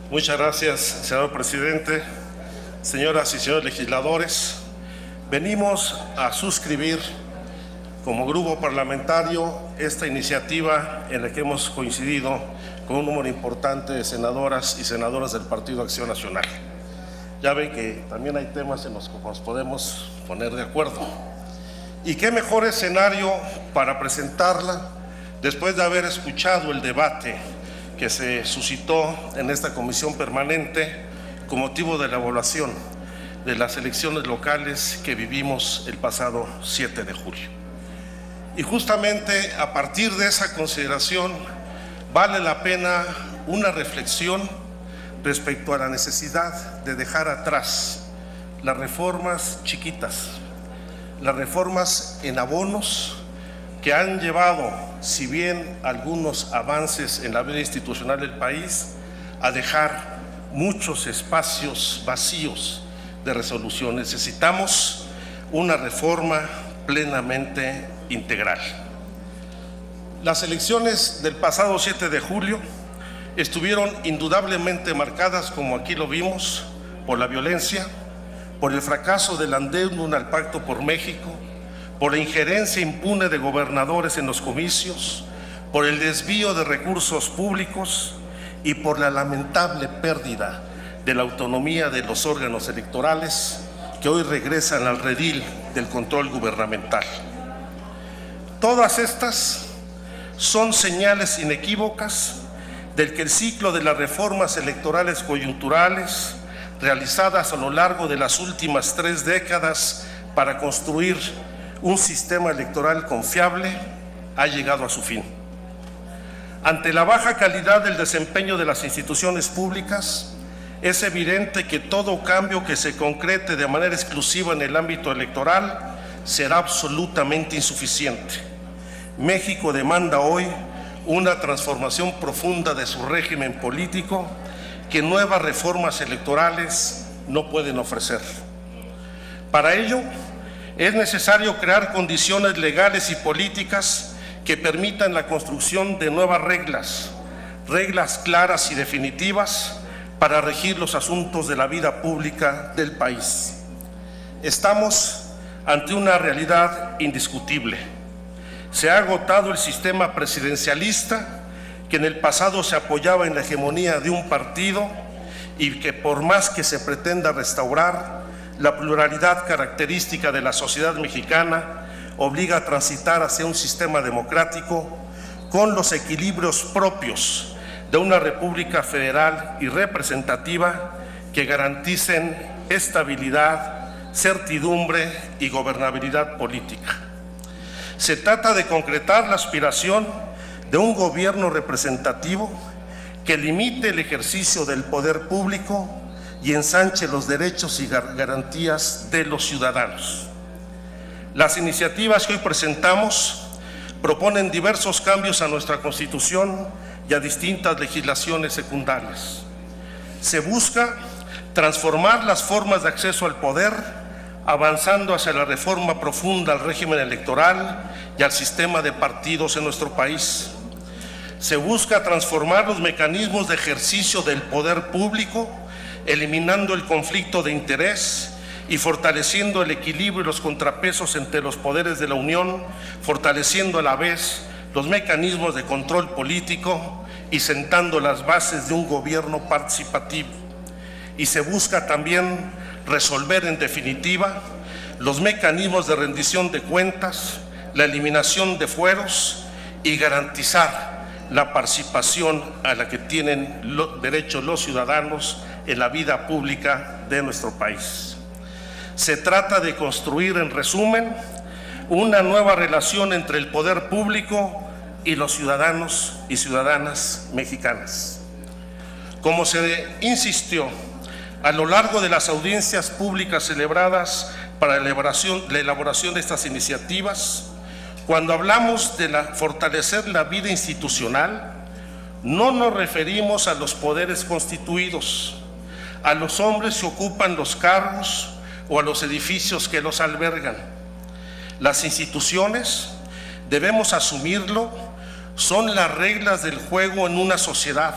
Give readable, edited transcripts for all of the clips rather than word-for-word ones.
Muchas gracias, señor presidente. Señoras y señores legisladores, venimos a suscribir como grupo parlamentario esta iniciativa en la que hemos coincidido con un número importante de senadoras y senadores del Partido Acción Nacional. Ya ven que también hay temas en los que nos podemos poner de acuerdo. Y qué mejor escenario para presentarla después de haber escuchado el debate que se suscitó en esta comisión permanente con motivo de la evaluación de las elecciones locales que vivimos el pasado 7 de julio. Y justamente a partir de esa consideración vale la pena una reflexión respecto a la necesidad de dejar atrás las reformas chiquitas, las reformas en abonos que han llevado, si bien algunos avances en la vida institucional del país, a dejar muchos espacios vacíos de resolución. Necesitamos una reforma plenamente integral. Las elecciones del pasado 7 de julio estuvieron indudablemente marcadas, como aquí lo vimos, por la violencia, por el fracaso del adendum al Pacto por México, por la injerencia impune de gobernadores en los comicios, por el desvío de recursos públicos y por la lamentable pérdida de la autonomía de los órganos electorales que hoy regresan al redil del control gubernamental. Todas estas son señales inequívocas del que el ciclo de las reformas electorales coyunturales realizadas a lo largo de las últimas 3 décadas para construir un sistema electoral confiable ha llegado a su fin. Ante la baja calidad del desempeño de las instituciones públicas, es evidente que todo cambio que se concrete de manera exclusiva en el ámbito electoral será absolutamente insuficiente. México demanda hoy una transformación profunda de su régimen político que nuevas reformas electorales no pueden ofrecer. Para ello, es necesario crear condiciones legales y políticas que permitan la construcción de nuevas reglas claras y definitivas para regir los asuntos de la vida pública del país. Estamos ante una realidad indiscutible. Se ha agotado el sistema presidencialista que en el pasado se apoyaba en la hegemonía de un partido y que por más que se pretenda restaurar, la pluralidad característica de la sociedad mexicana obliga a transitar hacia un sistema democrático con los equilibrios propios de una república federal y representativa que garanticen estabilidad, certidumbre y gobernabilidad política. Se trata de concretar la aspiración de un gobierno representativo que limite el ejercicio del poder público y ensanche los derechos y garantías de los ciudadanos. Las iniciativas que hoy presentamos proponen diversos cambios a nuestra Constitución y a distintas legislaciones secundarias. Se busca transformar las formas de acceso al poder, avanzando hacia la reforma profunda al régimen electoral y al sistema de partidos en nuestro país. Se busca transformar los mecanismos de ejercicio del poder público, eliminando el conflicto de interés y fortaleciendo el equilibrio y los contrapesos entre los poderes de la Unión, fortaleciendo a la vez los mecanismos de control político y sentando las bases de un gobierno participativo. Y se busca también resolver en definitiva los mecanismos de rendición de cuentas, la eliminación de fueros y garantizar la participación a la que tienen derecho los ciudadanos en la vida pública de nuestro país. Se trata de construir, en resumen, una nueva relación entre el poder público y los ciudadanos y ciudadanas mexicanas. Como se insistió a lo largo de las audiencias públicas celebradas para la elaboración de estas iniciativas, cuando hablamos de fortalecer la vida institucional, no nos referimos a los poderes constituidos, a los hombres que ocupan los cargos o a los edificios que los albergan. Las instituciones, debemos asumirlo, son las reglas del juego en una sociedad.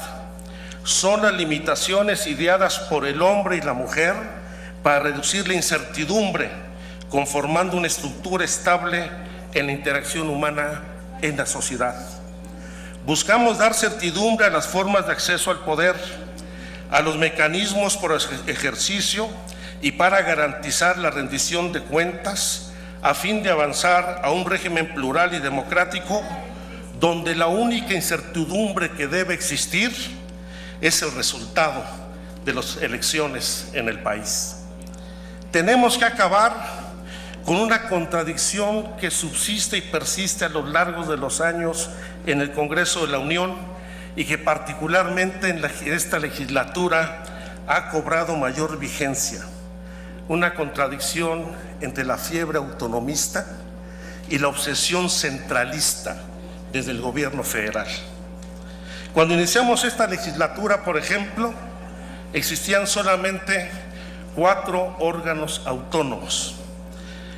son las limitaciones ideadas por el hombre y la mujer para reducir la incertidumbre, conformando una estructura estable en la interacción humana en la sociedad. Buscamos dar certidumbre a las formas de acceso al poder, a los mecanismos por ejercicio y para garantizar la rendición de cuentas, a fin de avanzar a un régimen plural y democrático donde la única incertidumbre que debe existir es el resultado de las elecciones en el país. Tenemos que acabar con una contradicción que subsiste y persiste a lo largo de los años en el Congreso de la Unión y que particularmente en esta legislatura ha cobrado mayor vigencia. Una contradicción entre la fiebre autonomista y la obsesión centralista desde el gobierno federal. Cuando iniciamos esta legislatura, por ejemplo, existían solamente 4 órganos autónomos: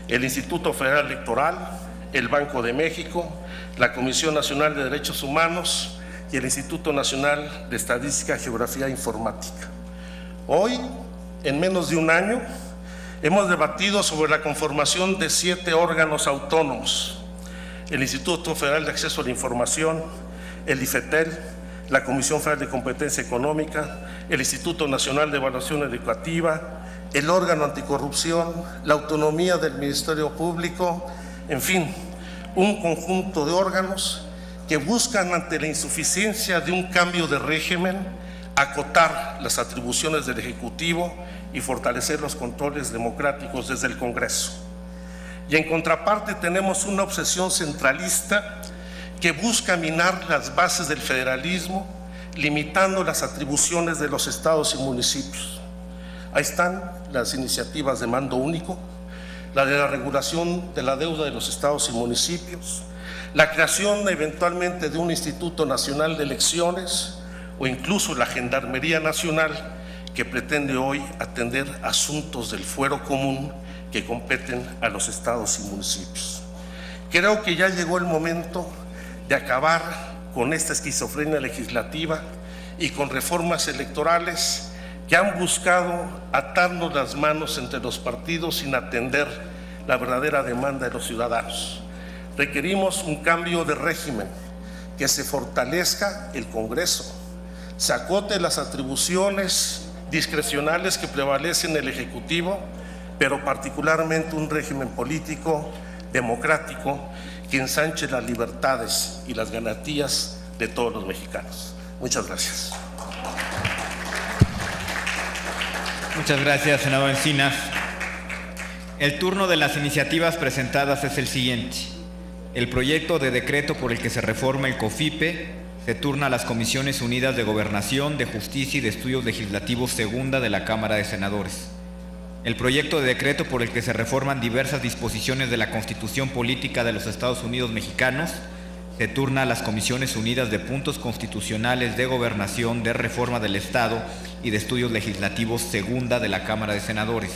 el Instituto Federal Electoral, el Banco de México, la Comisión Nacional de Derechos Humanos y el Instituto Nacional de Estadística, Geografía e Informática. Hoy, en menos de un año, hemos debatido sobre la conformación de 7 órganos autónomos: el Instituto Federal de Acceso a la Información, el IFETEL, la Comisión Federal de Competencia Económica, el Instituto Nacional de Evaluación Educativa, el órgano anticorrupción, la autonomía del Ministerio Público, en fin, un conjunto de órganos que buscan, ante la insuficiencia de un cambio de régimen, acotar las atribuciones del Ejecutivo y fortalecer los controles democráticos desde el Congreso. Y en contraparte tenemos una obsesión centralista que busca minar las bases del federalismo, limitando las atribuciones de los estados y municipios. Ahí están las iniciativas de mando único, la de la regulación de la deuda de los estados y municipios, la creación eventualmente de un Instituto Nacional de Elecciones o incluso la Gendarmería Nacional, que pretende hoy atender asuntos del fuero común que competen a los estados y municipios. Creo que ya llegó el momento de acabar con esta esquizofrenia legislativa y con reformas electorales que han buscado atarnos las manos entre los partidos sin atender la verdadera demanda de los ciudadanos. Requerimos un cambio de régimen, que se fortalezca el Congreso, se acote las atribuciones discrecionales que prevalecen en el Ejecutivo, pero particularmente un régimen político democrático que ensanche las libertades y las garantías de todos los mexicanos. Muchas gracias. Muchas gracias, senador Encinas. El turno de las iniciativas presentadas es el siguiente. El proyecto de decreto por el que se reforma el COFIPE se turna a las Comisiones Unidas de Gobernación, de Justicia y de Estudios Legislativos segunda de la Cámara de Senadores. El proyecto de decreto por el que se reforman diversas disposiciones de la Constitución Política de los Estados Unidos Mexicanos se turna a las Comisiones Unidas de Puntos Constitucionales, de Gobernación, de Reforma del Estado y de Estudios Legislativos segunda de la Cámara de Senadores.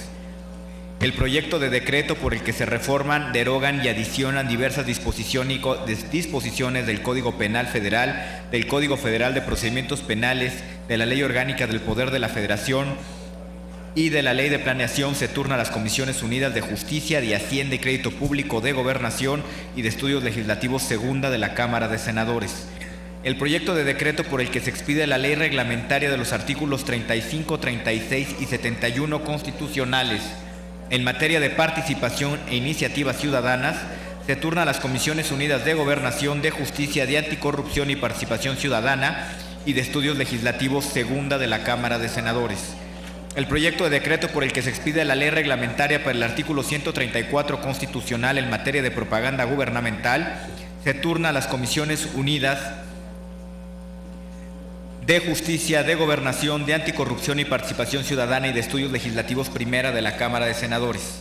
El proyecto de decreto por el que se reforman, derogan y adicionan diversas disposiciones del Código Penal Federal, del Código Federal de Procedimientos Penales, de la Ley Orgánica del Poder de la Federación y de la Ley de Planeación se turna a las Comisiones Unidas de Justicia, de Hacienda y Crédito Público, de Gobernación y de Estudios Legislativos segunda de la Cámara de Senadores. El proyecto de decreto por el que se expide la ley reglamentaria de los artículos 35, 36 y 71 constitucionales en materia de participación e iniciativas ciudadanas se turna a las Comisiones Unidas de Gobernación, de Justicia, de Anticorrupción y Participación Ciudadana y de Estudios Legislativos segunda de la Cámara de Senadores. El proyecto de decreto por el que se expide la ley reglamentaria para el artículo 134 constitucional en materia de propaganda gubernamental se turna a las Comisiones Unidas de Justicia, de Gobernación, de Anticorrupción y Participación Ciudadana y de Estudios Legislativos primera de la Cámara de Senadores.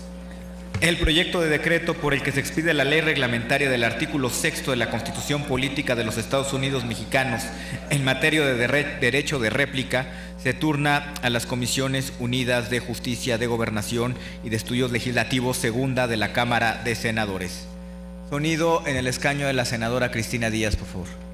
El proyecto de decreto por el que se expide la ley reglamentaria del artículo 6 de la Constitución Política de los Estados Unidos Mexicanos en materia de derecho de réplica se turna a las Comisiones Unidas de Justicia, de Gobernación y de Estudios Legislativos segunda de la Cámara de Senadores. Sonido en el escaño de la senadora Cristina Díaz, por favor.